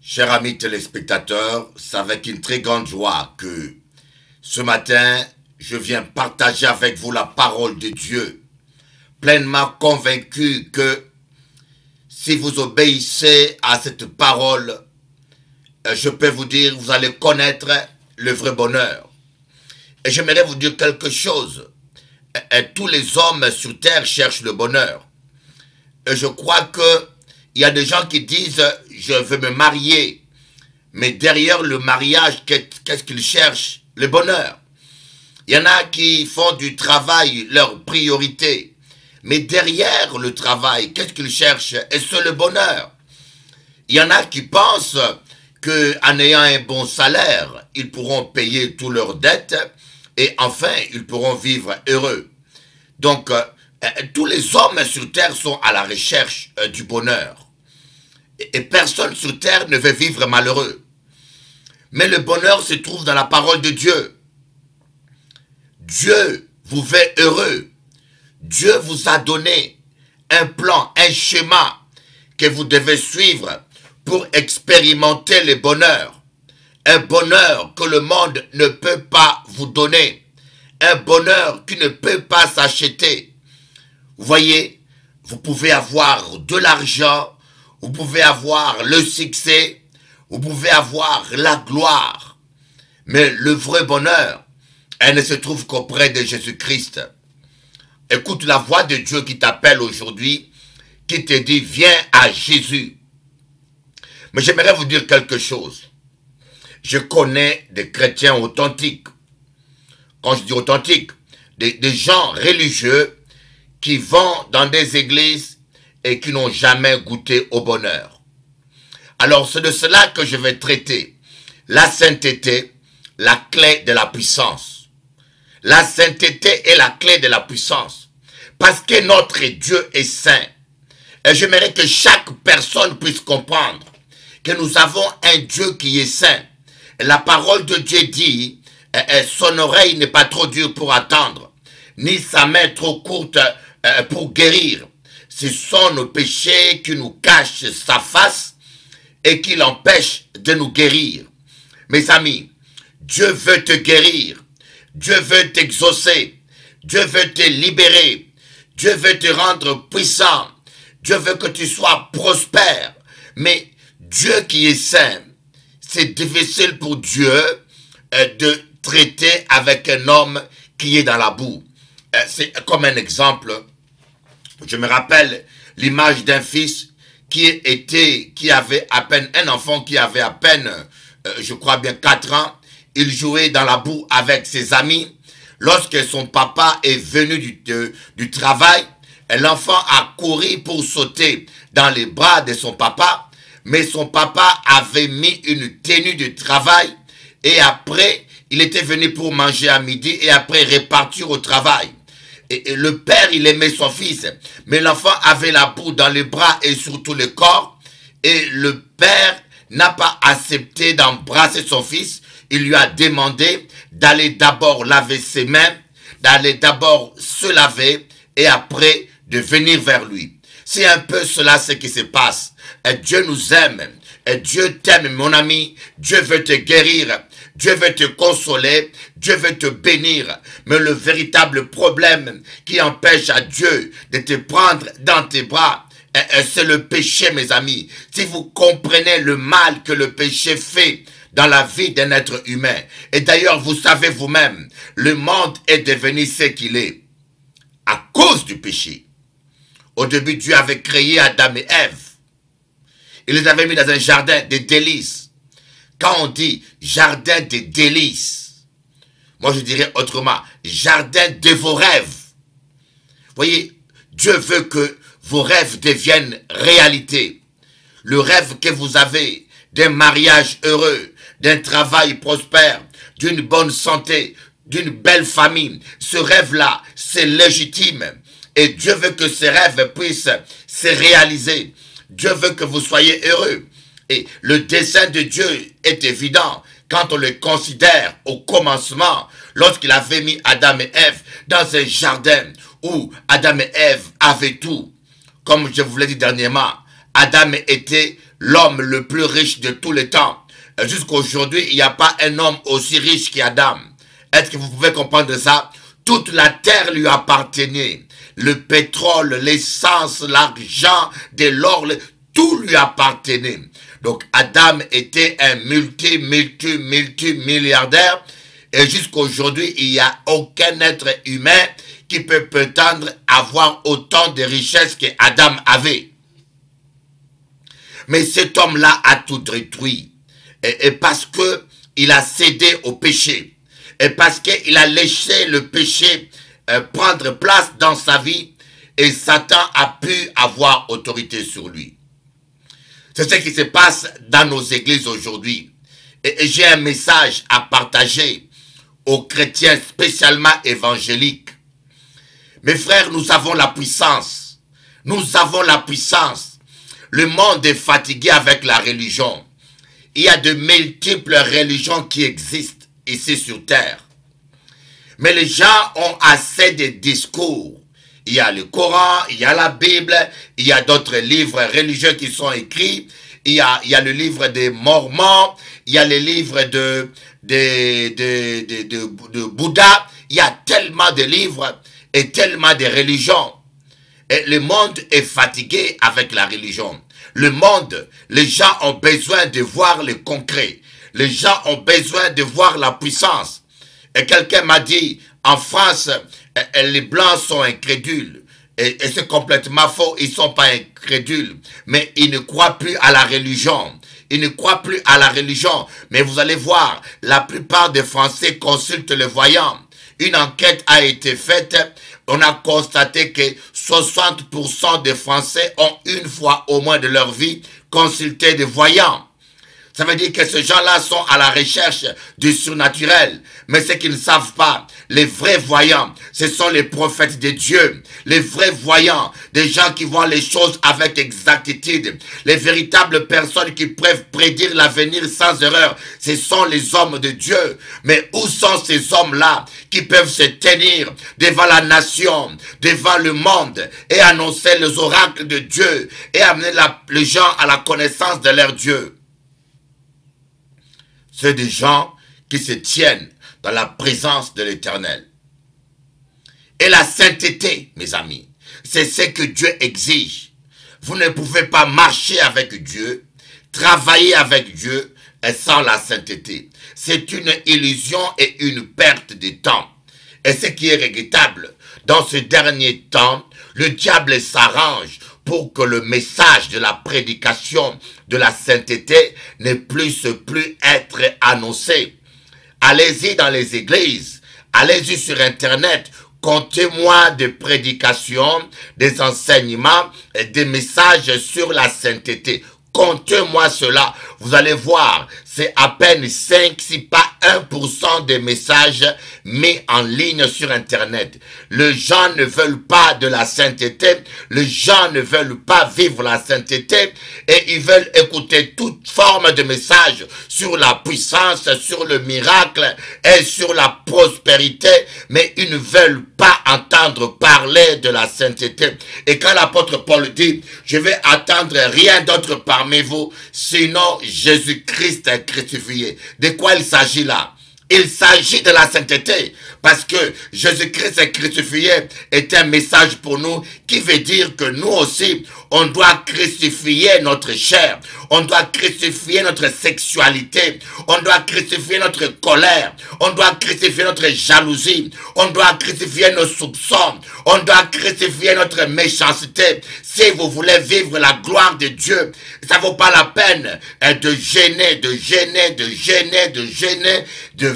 Chers amis téléspectateurs, c'est avec une très grande joie que ce matin, je viens partager avec vous la parole de Dieu, pleinement convaincu que si vous obéissez à cette parole, je peux vous dire, vous allez connaître le vrai bonheur. Et j'aimerais vous dire quelque chose. Tous les hommes sur terre cherchent le bonheur. Et je crois que il y a des gens qui disent « je veux me marier ». Mais derrière le mariage, qu'est-ce qu'ils cherchent? Le bonheur. Il y en a qui font du travail leur priorité. Mais derrière le travail, qu'est-ce qu'ils cherchent? Et c'est le bonheur. Il y en a qui pensent qu'en ayant un bon salaire, ils pourront payer toutes leurs dettes et enfin, ils pourront vivre heureux. Donc, tous les hommes sur terre sont à la recherche du bonheur. Et personne sur terre ne veut vivre malheureux. Mais le bonheur se trouve dans la parole de Dieu. Dieu vous veut heureux. Dieu vous a donné un plan, un schéma que vous devez suivre pour expérimenter le bonheur. Un bonheur que le monde ne peut pas vous donner. Un bonheur qui ne peut pas s'acheter. Vous voyez, vous pouvez avoir de l'argent, vous pouvez avoir le succès, vous pouvez avoir la gloire. Mais le vrai bonheur, elle ne se trouve qu'auprès de Jésus-Christ. Écoute la voix de Dieu qui t'appelle aujourd'hui, qui te dit, viens à Jésus. Mais j'aimerais vous dire quelque chose. Je connais des chrétiens authentiques. Quand je dis authentiques, des gens religieux qui vont dans des églises et qui n'ont jamais goûté au bonheur. Alors c'est de cela que je vais traiter. La sainteté, la clé de la puissance. La sainteté est la clé de la puissance. Parce que notre Dieu est saint. Et j'aimerais que chaque personne puisse comprendre que nous avons un Dieu qui est saint. Et la parole de Dieu dit, son oreille n'est pas trop dure pour attendre, ni sa main trop courte pour guérir. Ce sont nos péchés qui nous cachent sa face et qui l'empêchent de nous guérir. Mes amis, Dieu veut te guérir. Dieu veut t'exaucer. Dieu veut te libérer. Dieu veut te rendre puissant. Dieu veut que tu sois prospère. Mais Dieu qui est saint, c'est difficile pour Dieu de traiter avec un homme qui est dans la boue. C'est comme un exemple. Je me rappelle l'image d'un fils qui avait à peine, un enfant qui avait à peine, je crois bien 4 ans. Il jouait dans la boue avec ses amis. Lorsque son papa est venu du travail, l'enfant a couru pour sauter dans les bras de son papa. Mais son papa avait mis une tenue de travail et après, il était venu pour manger à midi et après repartir au travail. Et le père, il aimait son fils, mais l'enfant avait la boue dans les bras et sur tout le corps. Et le père n'a pas accepté d'embrasser son fils. Il lui a demandé d'aller d'abord laver ses mains, d'aller d'abord se laver et après de venir vers lui. C'est un peu cela ce qui se passe. Et Dieu nous aime. Et Dieu t'aime, mon ami. Dieu veut te guérir. Dieu veut te consoler. Dieu veut te bénir. Mais le véritable problème qui empêche à Dieu de te prendre dans tes bras, c'est le péché, mes amis. Si vous comprenez le mal que le péché fait dans la vie d'un être humain, et d'ailleurs, vous savez vous-même, le monde est devenu ce qu'il est à cause du péché. Au début, Dieu avait créé Adam et Ève. Il les avait mis dans un jardin de délices. Quand on dit jardin de délices, moi je dirais autrement, jardin de vos rêves. Vous voyez, Dieu veut que vos rêves deviennent réalité. Le rêve que vous avez d'un mariage heureux, d'un travail prospère, d'une bonne santé, d'une belle famille, ce rêve-là, c'est légitime. Et Dieu veut que ces rêves puissent se réaliser. Dieu veut que vous soyez heureux. Et le dessein de Dieu est évident quand on le considère au commencement, lorsqu'il avait mis Adam et Ève dans un jardin où Adam et Ève avaient tout. Comme je vous l'ai dit dernièrement, Adam était l'homme le plus riche de tous les temps. Jusqu'à aujourd'hui, il n'y a pas un homme aussi riche qu'Adam. Est-ce que vous pouvez comprendre ça? Toute la terre lui appartenait. Le pétrole, l'essence, l'argent, de l'or, tout lui appartenait. Donc Adam était un multimilliardaire. Et jusqu'à aujourd'hui, il n'y a aucun être humain qui peut prétendre avoir autant de richesses que Adam avait. Mais cet homme-là a tout détruit. Et parce qu'il a cédé au péché. Et parce qu'il a laissé le péché prendre place dans sa vie. Et Satan a pu avoir autorité sur lui. C'est ce qui se passe dans nos églises aujourd'hui. Et j'ai un message à partager aux chrétiens, spécialement évangéliques. Mes frères, nous avons la puissance. Nous avons la puissance. Le monde est fatigué avec la religion. Il y a de multiples religions qui existent ici sur terre. Mais les gens ont assez de discours. Il y a le Coran, il y a la Bible, il y a d'autres livres religieux qui sont écrits. Il y a le livre des Mormons, il y a le livre de Bouddha. Il y a tellement de livres et tellement de religions. Et le monde est fatigué avec la religion. Le monde, les gens ont besoin de voir le concret. Les gens ont besoin de voir la puissance. Et quelqu'un m'a dit, en France, les Blancs sont incrédules. Et c'est complètement faux, ils ne sont pas incrédules. Mais ils ne croient plus à la religion. Ils ne croient plus à la religion. Mais vous allez voir, la plupart des Français consultent le voyant. Une enquête a été faite. On a constaté que 60% des Français ont une fois au moins de leur vie consulté des voyants. Ça veut dire que ces gens-là sont à la recherche du surnaturel. Mais ce qu'ils ne savent pas, les vrais voyants, ce sont les prophètes de Dieu. Les vrais voyants, des gens qui voient les choses avec exactitude. Les véritables personnes qui peuvent prédire l'avenir sans erreur, ce sont les hommes de Dieu. Mais où sont ces hommes-là qui peuvent se tenir devant la nation, devant le monde et annoncer les oracles de Dieu et amener les gens à la connaissance de leur Dieu? C'est des gens qui se tiennent dans la présence de l'Éternel. Et la sainteté, mes amis, c'est ce que Dieu exige. Vous ne pouvez pas marcher avec Dieu, travailler avec Dieu sans la sainteté. C'est une illusion et une perte de temps. Et ce qui est regrettable, dans ce dernier temps, le diable s'arrange pour que le message de la prédication de la sainteté ne puisse plus être annoncé. Allez-y dans les églises, allez-y sur Internet, contez-moi des prédications, des enseignements, des messages sur la sainteté. Comptez-moi cela, vous allez voir, c'est à peine 5, si pas 1% des messages mis en ligne sur Internet. Les gens ne veulent pas de la sainteté, les gens ne veulent pas vivre la sainteté et ils veulent écouter toute forme de message sur la puissance, sur le miracle et sur la prospérité, mais ils ne veulent pas entendre parler de la sainteté. Et quand l'apôtre Paul dit, je vais attendre rien d'autre parmi vous, sinon Jésus-Christ crucifié. De quoi il s'agit là? Il s'agit de la sainteté, parce que Jésus-Christ crucifié est un message pour nous qui veut dire que nous aussi, on doit crucifier notre chair, on doit crucifier notre sexualité, on doit crucifier notre colère, on doit crucifier notre jalousie, on doit crucifier nos soupçons, on doit crucifier notre méchanceté. Si vous voulez vivre la gloire de Dieu, ça ne vaut pas la peine de gêner, de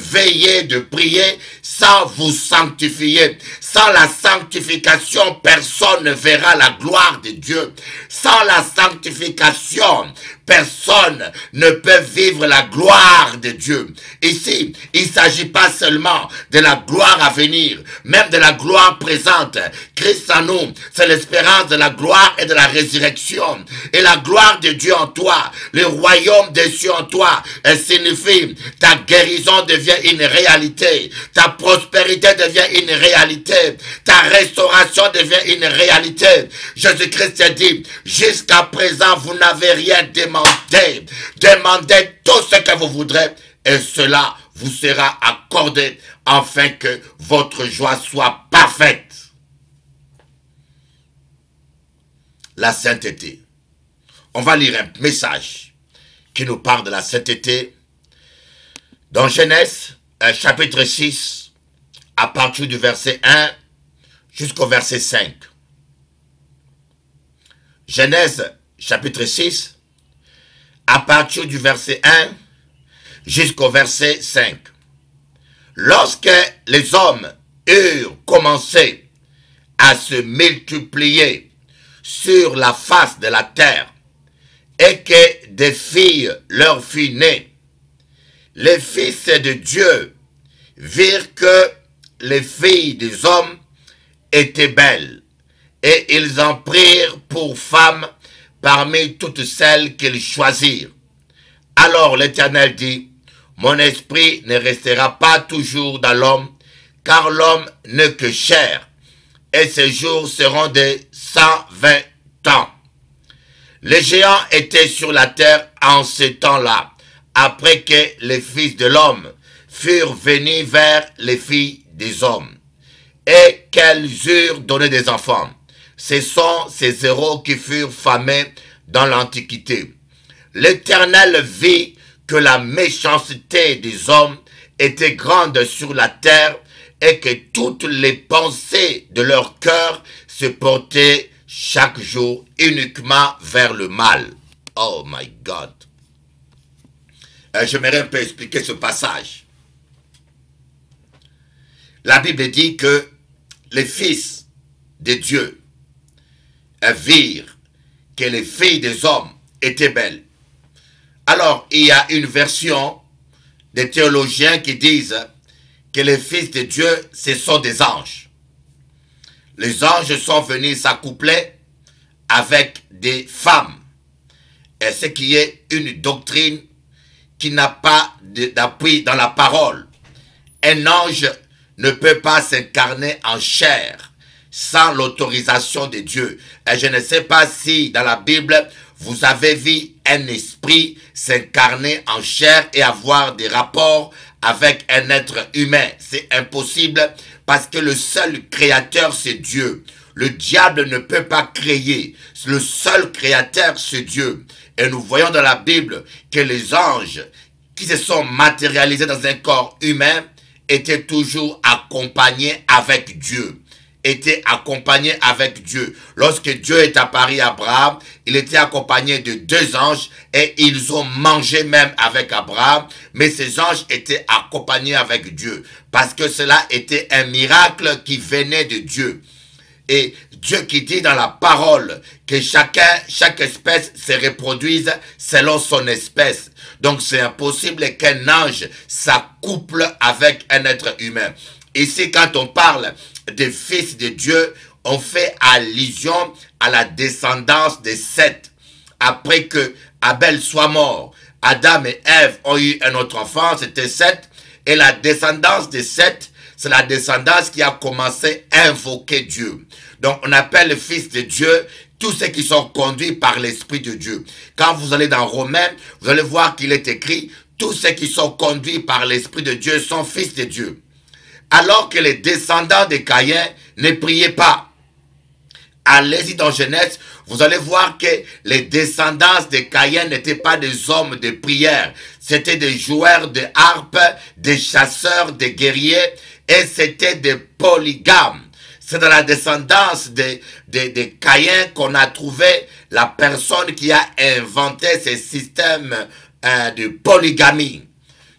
veiller, de prier, sans vous sanctifier. Sans la sanctification, personne ne verra la gloire de Dieu. Sans la sanctification, personne ne peut vivre la gloire de Dieu. Ici, il ne s'agit pas seulement de la gloire à venir, même de la gloire présente. Christ en nous, c'est l'espérance de la gloire et de la résurrection. Et la gloire de Dieu en toi, le royaume des cieux en toi, elle signifie ta guérison devient une réalité, ta prospérité devient une réalité. Ta restauration devient une réalité. Jésus-Christ a dit, jusqu'à présent, vous n'avez rien demandé. Demandez tout ce que vous voudrez et cela vous sera accordé afin que votre joie soit parfaite. La sainteté. On va lire un message qui nous parle de la sainteté dans Genèse, chapitre 6, à partir du verset 1 jusqu'au verset 5. Genèse, chapitre 6, à partir du verset 1 jusqu'au verset 5. Lorsque les hommes eurent commencé à se multiplier sur la face de la terre et que des filles leur furent nées, les fils de Dieu virent que les filles des hommes étaient belles et ils en prirent pour femmes parmi toutes celles qu'ils choisirent. Alors l'Éternel dit, mon esprit ne restera pas toujours dans l'homme, car l'homme n'est que chair, et ses jours seront de 120 ans. Les géants étaient sur la terre en ce temps-là, après que les fils de l'homme furent venus vers les filles des hommes, et qu'elles eurent donné des enfants. Ce sont ces héros qui furent famés dans l'Antiquité. L'Éternel vit que la méchanceté des hommes était grande sur la terre et que toutes les pensées de leur cœur se portaient chaque jour uniquement vers le mal. Oh my God. J'aimerais un peu expliquer ce passage. La Bible dit que les fils de Dieu virent que les filles des hommes étaient belles. Alors, il y a une version des théologiens qui disent que les fils de Dieu, ce sont des anges. Les anges sont venus s'accoupler avec des femmes. Et ce qui est une doctrine qui n'a pas d'appui dans la parole. Un ange ne peut pas s'incarner en chair sans l'autorisation de Dieu. Et je ne sais pas si dans la Bible, vous avez vu un esprit s'incarner en chair et avoir des rapports avec un être humain. C'est impossible parce que le seul créateur, c'est Dieu. Le diable ne peut pas créer. Le seul créateur, c'est Dieu. Et nous voyons dans la Bible que les anges qui se sont matérialisés dans un corps humain étaient toujours accompagnés avec Dieu. Était accompagné avec Dieu. Lorsque Dieu est apparu à Abraham, il était accompagné de 2 anges et ils ont mangé même avec Abraham, mais ces anges étaient accompagnés avec Dieu parce que cela était un miracle qui venait de Dieu. Et Dieu qui dit dans la parole que chaque espèce se reproduise selon son espèce. Donc c'est impossible qu'un ange s'accouple avec un être humain. Ici, quand on parle des fils de Dieu, on fait allusion à la descendance de Seth. Après que Abel soit mort, Adam et Ève ont eu un autre enfant, c'était Seth. Et la descendance de Seth, c'est la descendance qui a commencé à invoquer Dieu. Donc on appelle les fils de Dieu tous ceux qui sont conduits par l'Esprit de Dieu. Quand vous allez dans Romains, vous allez voir qu'il est écrit, tous ceux qui sont conduits par l'Esprit de Dieu sont fils de Dieu. Alors que les descendants de Caïn ne priaient pas. Allez-y dans Genèse, vous allez voir que les descendants de Caïn n'étaient pas des hommes de prière. C'était des joueurs de harpe, des chasseurs, des guerriers, et c'était des polygames. C'est dans la descendance de Caïn qu'on a trouvé la personne qui a inventé ce système de polygamie.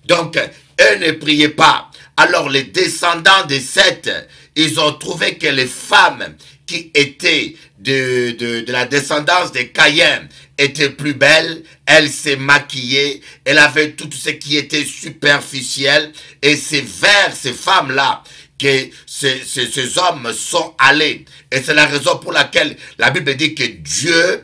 Donc, eux ne priaient pas. Alors les descendants de Seth, ils ont trouvé que les femmes qui étaient de la descendance de Caïn étaient plus belles, elles se maquillaient, elles avaient tout ce qui était superficiel, et c'est vers ces femmes-là que ces hommes sont allés. Et c'est la raison pour laquelle la Bible dit que Dieu,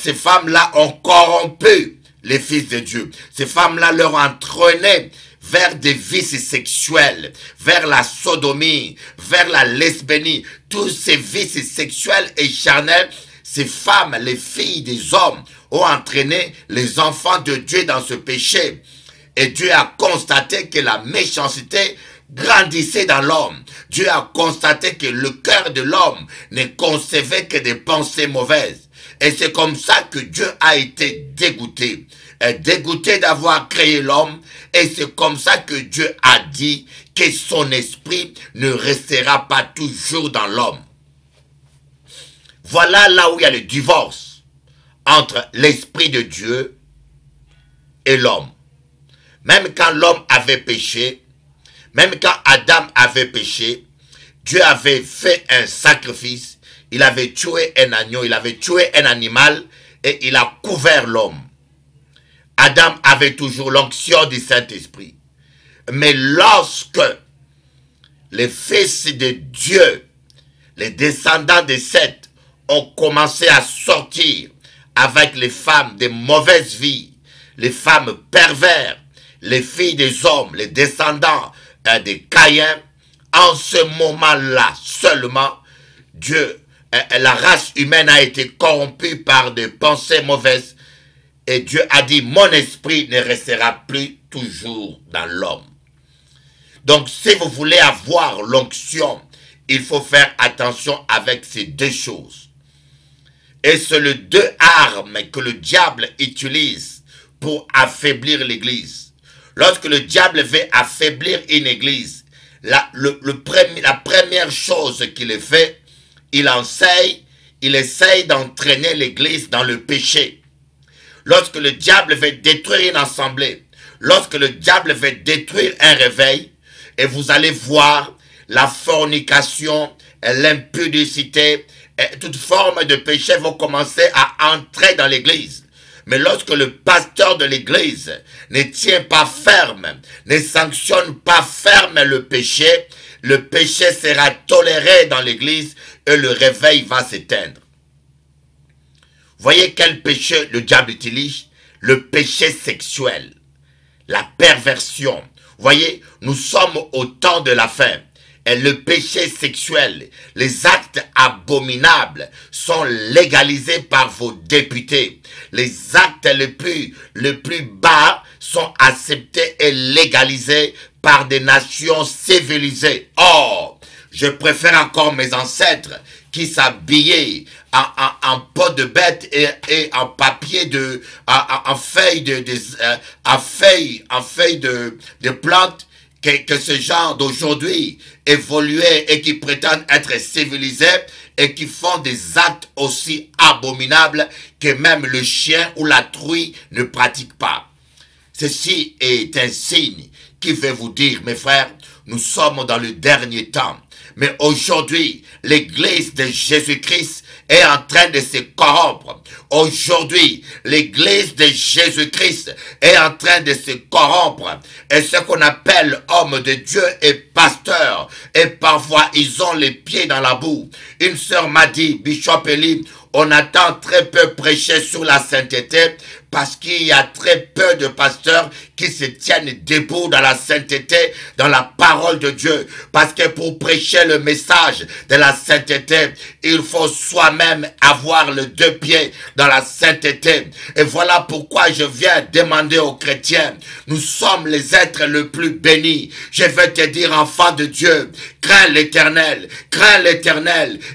ces femmes-là ont corrompu les fils de Dieu. Ces femmes-là leur ont entraîné vers des vices sexuels, vers la sodomie, vers la lesbénie, tous ces vices sexuels et charnels, ces femmes, les filles des hommes ont entraîné les enfants de Dieu dans ce péché. Et Dieu a constaté que la méchanceté grandissait dans l'homme. Dieu a constaté que le cœur de l'homme ne concevait que des pensées mauvaises. Et c'est comme ça que Dieu a été dégoûté. Dégoûté d'avoir créé l'homme. Et c'est comme ça que Dieu a dit que son esprit ne restera pas toujours dans l'homme. Voilà là où il y a le divorce entre l'esprit de Dieu et l'homme. Même quand l'homme avait péché, même quand Adam avait péché, Dieu avait fait un sacrifice, il avait tué un agneau, il avait tué un animal et il a couvert l'homme. Adam avait toujours l'onction du Saint-Esprit. Mais lorsque les fils de Dieu, les descendants de Seth, ont commencé à sortir avec les femmes de mauvaise vie, les femmes perverses, les filles des hommes, les descendants des Caïns, en ce moment-là seulement, Dieu, la race humaine a été corrompue par des pensées mauvaises et Dieu a dit, mon esprit ne restera plus toujours dans l'homme. Donc si vous voulez avoir l'onction, il faut faire attention avec ces deux choses. Et c'est les deux armes que le diable utilise pour affaiblir l'église. Lorsque le diable veut affaiblir une église, la première chose qu'il fait, il essaye d'entraîner l'église dans le péché. Lorsque le diable veut détruire une assemblée, lorsque le diable veut détruire un réveil, et vous allez voir la fornication, l'impudicité, toute forme de péché vont commencer à entrer dans l'église. Mais lorsque le pasteur de l'église ne tient pas ferme, ne sanctionne pas ferme le péché sera toléré dans l'église et le réveil va s'éteindre. Voyez quel péché le diable utilise? Le péché sexuel, la perversion. Voyez, nous sommes au temps de la fin. Et le péché sexuel, les actes abominables sont légalisés par vos députés. Les actes les plus bas sont acceptés et légalisés par des nations civilisées. Or, je préfère encore mes ancêtres qui s'habillaient en peau de bête et en papier en feuilles de plantes que ce genre d'aujourd'hui évolués et qui prétendent être civilisés et qui font des actes aussi abominables que même le chien ou la truie ne pratique pas. Ceci est un signe qui veut vous dire, mes frères, nous sommes dans le dernier temps. Mais aujourd'hui, l'église de Jésus-Christ est en train de se corrompre. Aujourd'hui, l'église de Jésus-Christ est en train de se corrompre. Et ce qu'on appelle homme de Dieu et pasteur. Et parfois, ils ont les pieds dans la boue. Une sœur m'a dit, Bishop Eli, on attend très peu prêcher sur la sainteté parce qu'il y a très peu de pasteurs qui se tiennent debout dans la sainteté, dans la parole de Dieu. Parce que pour prêcher le message de la sainteté, il faut soi-même avoir les deux pieds dans la sainteté. Et voilà pourquoi je viens demander aux chrétiens, nous sommes les êtres les plus bénis. Je vais te dire, enfant de Dieu, crains l'Éternel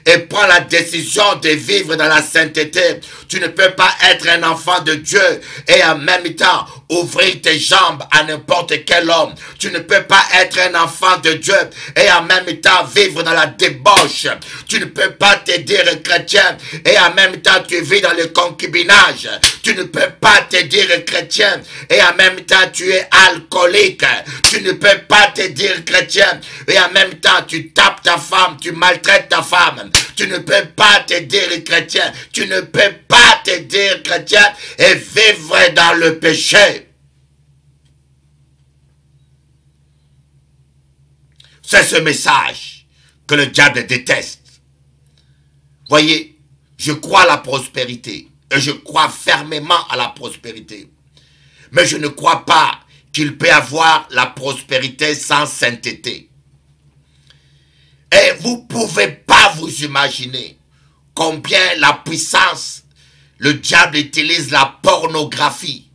et prends la décision de vivre dans la sainteté. Tu ne peux pas être un enfant de Dieu et en même temps ouvrir tes jambes à n'importe quel homme. Tu ne peux pas être un enfant de Dieu et en même temps vivre dans la débauche. Tu ne peux pas te dire chrétien et en même temps tu vis dans le concubinage. Tu ne peux pas te dire chrétien et en même temps tu es alcoolique. Tu ne peux pas te dire chrétien et en même temps tu tapes ta femme, tu maltraites ta femme. Tu ne peux pas te dire chrétien. Tu ne peux pas te dire chrétien et vivre dans le péché. C'est ce message que le diable déteste. Voyez, je crois à la prospérité et je crois fermement à la prospérité. Mais je ne crois pas qu'il peut avoir la prospérité sans sainteté. Et vous ne pouvez pas vous imaginer combien la puissance, le diable utilise la pornographie.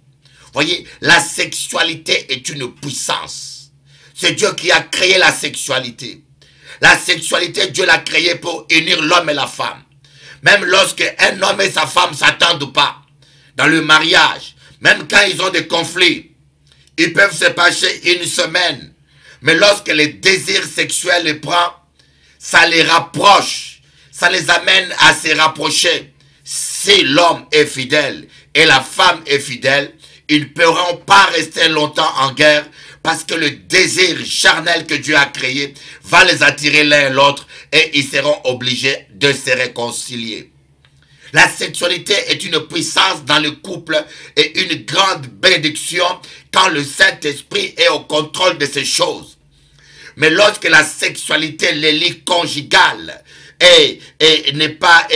Voyez, la sexualité est une puissance. C'est Dieu qui a créé la sexualité. La sexualité, Dieu l'a créée pour unir l'homme et la femme. Même lorsque un homme et sa femme ne s'attendent pas dans le mariage, même quand ils ont des conflits, ils peuvent se passer une semaine. Mais lorsque les désirs sexuels les prennent, ça les rapproche, ça les amène à se rapprocher. Si l'homme est fidèle et la femme est fidèle, ils ne pourront pas rester longtemps en guerre parce que le désir charnel que Dieu a créé va les attirer l'un et l'autre et ils seront obligés de se réconcilier. La sexualité est une puissance dans le couple et une grande bénédiction quand le Saint-Esprit est au contrôle de ces choses. Mais lorsque la sexualité, les lits conjugales, n'est pas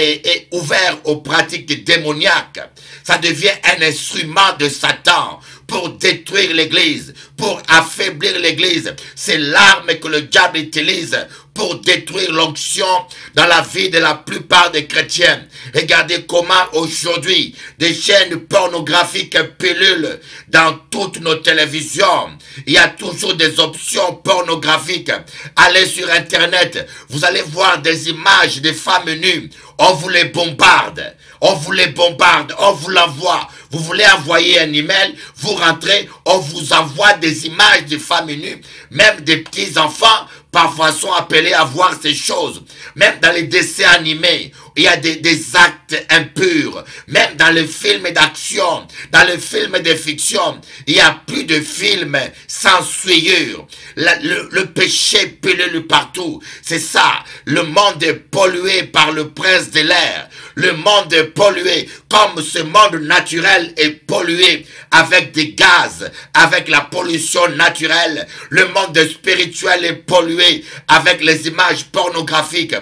ouvert aux pratiques démoniaques, ça devient un instrument de Satan pour détruire l'église, pour affaiblir l'église. C'est l'arme que le diable utilise pour détruire l'onction dans la vie de la plupart des chrétiens. Regardez comment aujourd'hui des chaînes pornographiques pullulent dans toutes nos télévisions. Il y a toujours des options pornographiques. Allez sur internet, vous allez voir des images de femmes nues. On vous les bombarde, on vous les bombarde, on vous l'envoie. Vous voulez envoyer un email, vous rentrez, on vous envoie des images de femmes nues, même des petits enfants parfois sont appelés à voir ces choses. Même dans les dessins animés, il y a des actes impurs. Même dans les films d'action, dans les films de fiction, il n'y a plus de films sans souillure. Le péché pullule partout. C'est ça. Le monde est pollué par le prince de l'air. Le monde est pollué comme ce monde naturel est pollué avec des gaz, avec la pollution naturelle. Le monde spirituel est pollué avec les images pornographiques.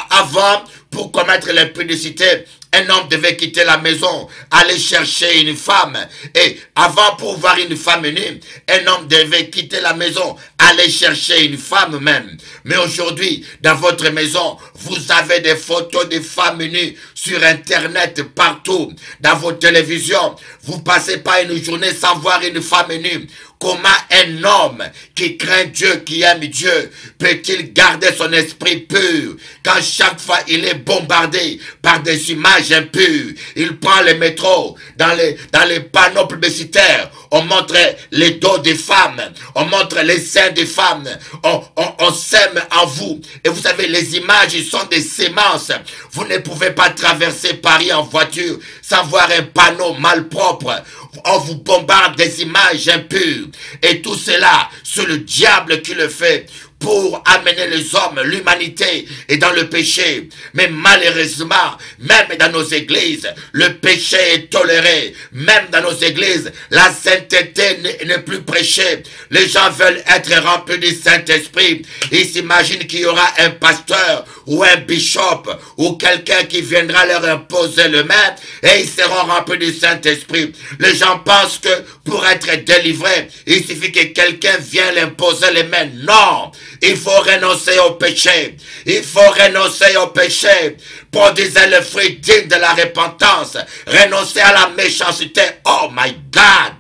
Avant, pour commettre l'impudicité, un homme devait quitter la maison, aller chercher une femme. Et avant, pour voir une femme nue, un homme devait quitter la maison, aller chercher une femme même. Mais aujourd'hui, dans votre maison, vous avez des photos de femmes nues sur Internet partout. Dans vos télévisions, vous ne passez pas une journée sans voir une femme nue. Comment un homme qui craint Dieu, qui aime Dieu, peut-il garder son esprit pur quand chaque fois il est bombardé par des images impures? Il prend le métro, dans les panneaux publicitaires, on montre les dos des femmes, on montre les seins des femmes, on sème en vous. Et vous savez, les images sont des semences. Vous ne pouvez pas traverser Paris en voiture sans voir un panneau malpropre. On vous bombarde des images impures. Et tout cela, c'est le diable qui le fait pour amener les hommes, l'humanité et dans le péché. Mais malheureusement, même dans nos églises, le péché est toléré. Même dans nos églises, la sainteté n'est plus prêchée. Les gens veulent être remplis du Saint-Esprit. Ils s'imaginent qu'il y aura un pasteur ou un bishop ou quelqu'un qui viendra leur imposer le main et ils seront remplis du Saint-Esprit. Les gens pensent que pour être délivrés, il suffit que quelqu'un vienne imposer les mains. Non! Il faut renoncer au péché. Il faut renoncer au péché. Produisez le fruit digne de la repentance. Renoncer à la méchanceté. Oh my God!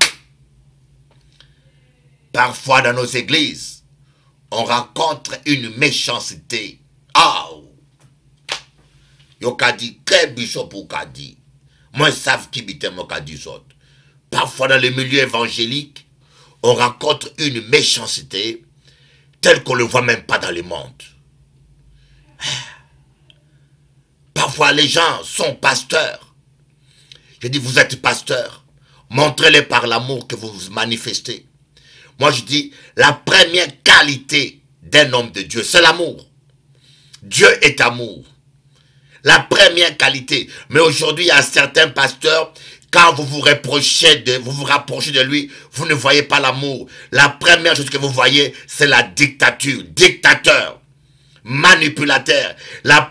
Parfois dans nos églises, on rencontre une méchanceté. Oh! Yo kadi, que bishop ou kadi? Moi, savent qui bite mon kadi autres. Parfois dans le milieu évangélique, on rencontre une méchanceté tel qu'on ne le voit même pas dans le monde. Parfois, les gens sont pasteurs. Je dis, vous êtes pasteur. Montrez-le par l'amour que vous manifestez. Moi, je dis, la première qualité d'un homme de Dieu, c'est l'amour. Dieu est amour. La première qualité. Mais aujourd'hui, il y a certains pasteurs, quand vous vous rapprochez de lui, vous ne voyez pas l'amour. La première chose que vous voyez, c'est la dictature. Dictateur. manipulateur.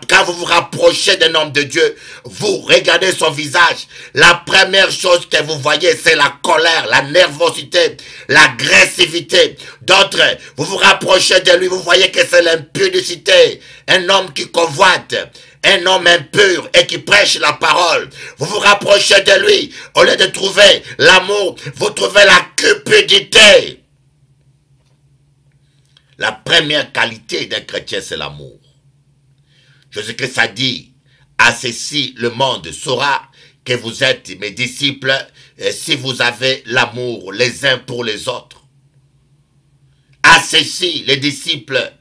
Quand vous vous rapprochez d'un homme de Dieu, vous regardez son visage. La première chose que vous voyez, c'est la colère, la nervosité, l'agressivité. D'autres, vous vous rapprochez de lui, vous voyez que c'est l'impudicité. Un homme qui convoite, un homme impur et qui prêche la parole. Vous vous rapprochez de lui. Au lieu de trouver l'amour, vous trouvez la cupidité. La première qualité d'un chrétien, c'est l'amour. Jésus-Christ a dit, à ceci, le monde saura que vous êtes mes disciples si vous avez l'amour les uns pour les autres. À ceci, les disciples,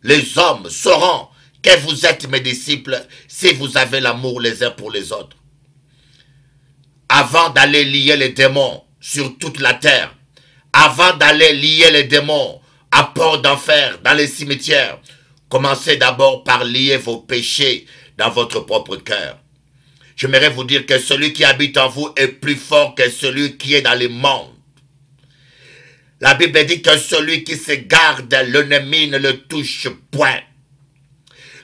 les hommes sauront que vous êtes mes disciples si vous avez l'amour les uns pour les autres. Avant d'aller lier les démons sur toute la terre, avant d'aller lier les démons à Port d'Enfer, dans les cimetières, commencez d'abord par lier vos péchés dans votre propre cœur. J'aimerais vous dire que celui qui habite en vous est plus fort que celui qui est dans les mondes. La Bible dit que celui qui se garde, l'ennemi ne le touche point.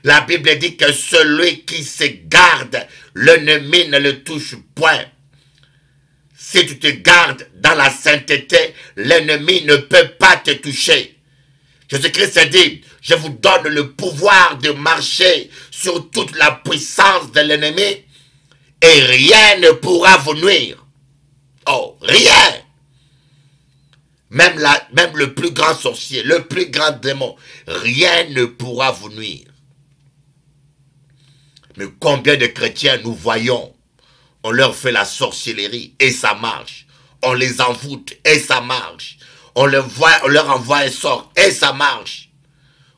La Bible dit que celui qui se garde, l'ennemi ne le touche point. Si tu te gardes dans la sainteté, l'ennemi ne peut pas te toucher. Jésus-Christ a dit, je vous donne le pouvoir de marcher sur toute la puissance de l'ennemi et rien ne pourra vous nuire. Oh, rien. Même le plus grand sorcier, le plus grand démon, rien ne pourra vous nuire. Mais combien de chrétiens nous voyons, on leur fait la sorcellerie et ça marche. On les envoûte et ça marche. On leur envoie un sort et ça marche.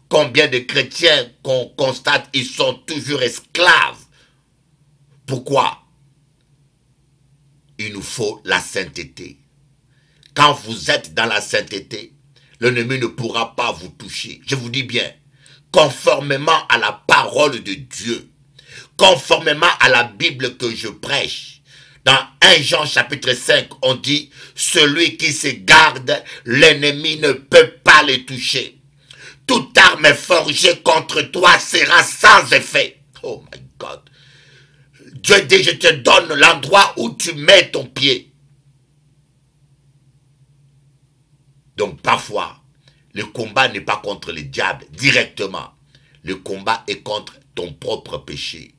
Combien de chrétiens qu'on constate, ils sont toujours esclaves. Pourquoi? Il nous faut la sainteté. Quand vous êtes dans la sainteté, l'ennemi ne pourra pas vous toucher. Je vous dis bien, conformément à la parole de Dieu, conformément à la Bible que je prêche. Dans 1 Jean chapitre 5, on dit, celui qui se garde, l'ennemi ne peut pas le toucher. Toute arme forgée contre toi sera sans effet. Oh my God. Dieu dit, je te donne l'endroit où tu mets ton pied. Donc parfois, le combat n'est pas contre le diable directement. Le combat est contre ton propre péché.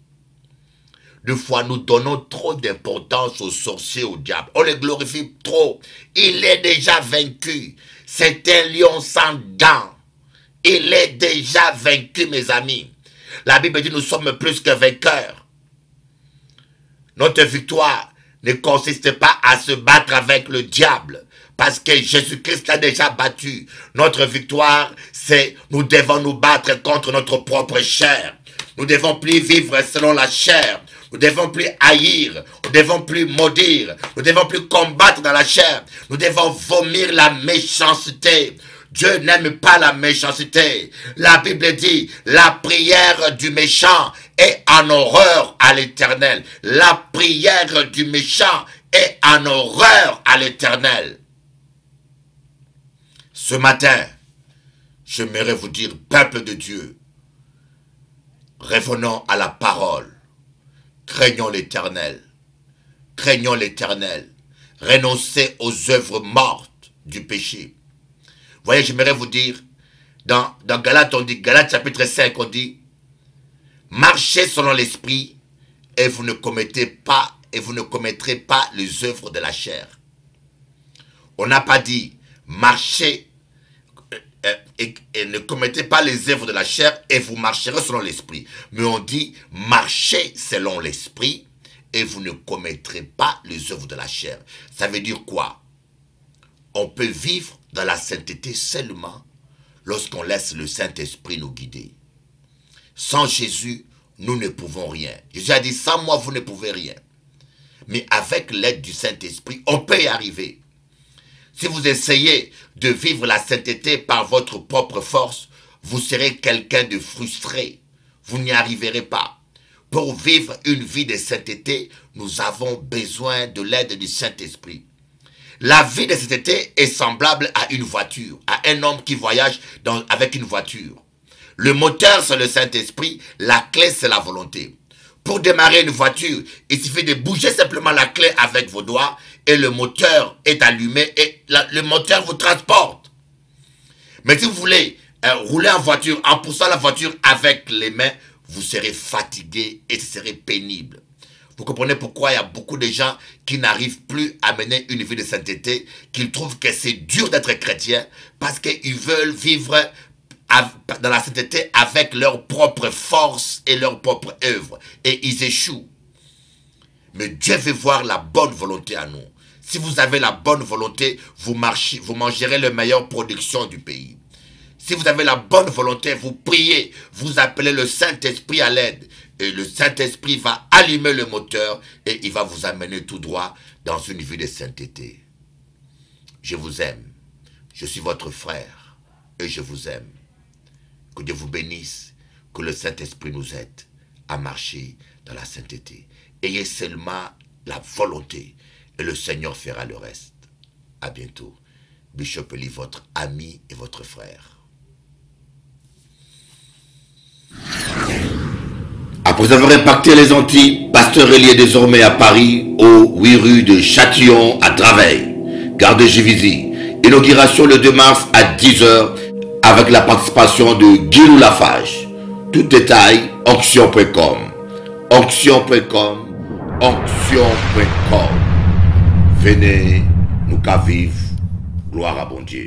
Deux fois, nous donnons trop d'importance aux sorciers, au diable. On les glorifie trop. Il est déjà vaincu. C'est un lion sans dents. Il est déjà vaincu, mes amis. La Bible dit, nous sommes plus que vainqueurs. Notre victoire ne consiste pas à se battre avec le diable. Parce que Jésus-Christ l'a déjà battu. Notre victoire, c'est nous devons nous battre contre notre propre chair. Nous ne devons plus vivre selon la chair. Nous ne devons plus haïr, nous ne devons plus maudire, nous ne devons plus combattre dans la chair. Nous devons vomir la méchanceté. Dieu n'aime pas la méchanceté. La Bible dit, la prière du méchant est en horreur à l'Éternel. La prière du méchant est en horreur à l'Éternel. Ce matin, j'aimerais vous dire, peuple de Dieu, revenons à la parole. Craignons l'Éternel. Craignons l'Éternel. Renoncez aux œuvres mortes du péché. Vous voyez, j'aimerais vous dire, dans Galates, on dit, Galates chapitre 5, on dit, marchez selon l'esprit et vous ne commettrez pas les œuvres de la chair. On n'a pas dit, marchez et ne commettez pas les œuvres de la chair et vous marcherez selon l'esprit. Mais on dit, marchez selon l'esprit et vous ne commettrez pas les œuvres de la chair. Ça veut dire quoi? On peut vivre dans la sainteté seulement lorsqu'on laisse le Saint-Esprit nous guider. Sans Jésus, nous ne pouvons rien. Jésus a dit, sans moi, vous ne pouvez rien. Mais avec l'aide du Saint-Esprit, on peut y arriver. Si vous essayez de vivre la sainteté par votre propre force, vous serez quelqu'un de frustré. Vous n'y arriverez pas. Pour vivre une vie de sainteté, nous avons besoin de l'aide du Saint-Esprit. La vie de sainteté est semblable à une voiture, à un homme qui voyage avec une voiture. Le moteur, c'est le Saint-Esprit. La clé, c'est la volonté. Pour démarrer une voiture, il suffit de bouger simplement la clé avec vos doigts et le moteur est allumé et le moteur vous transporte. Mais si vous voulez rouler en voiture, en poussant la voiture avec les mains, vous serez fatigué et ce serait pénible. Vous comprenez pourquoi il y a beaucoup de gens qui n'arrivent plus à mener une vie de sainteté, qu'ils trouvent que c'est dur d'être chrétien parce qu'ils veulent vivre dans la sainteté avec leur propre force et leur propre œuvre. Et ils échouent. Mais Dieu veut voir la bonne volonté à nous. Si vous avez la bonne volonté, vous mangerez la meilleure production du pays. Si vous avez la bonne volonté, vous priez, vous appelez le Saint-Esprit à l'aide. Et le Saint-Esprit va allumer le moteur et il va vous amener tout droit dans une vie de sainteté. Je vous aime. Je suis votre frère et je vous aime. Que Dieu vous bénisse, que le Saint-Esprit nous aide à marcher dans la sainteté. Ayez seulement la volonté et le Seigneur fera le reste. À bientôt. Bishop Eli, votre ami et votre frère. Après avoir impacté les Antilles, Pasteur Eli est désormais à Paris, au 8 rue de Châtillon à Draveil, gare de Givisy. Inauguration le 2 mars à 10 h avec la participation de Guilou Lafage. Tout détail, onction.com. Onction.com. Onction.com. Venez, nous qu'à vivre. Gloire à bon Dieu.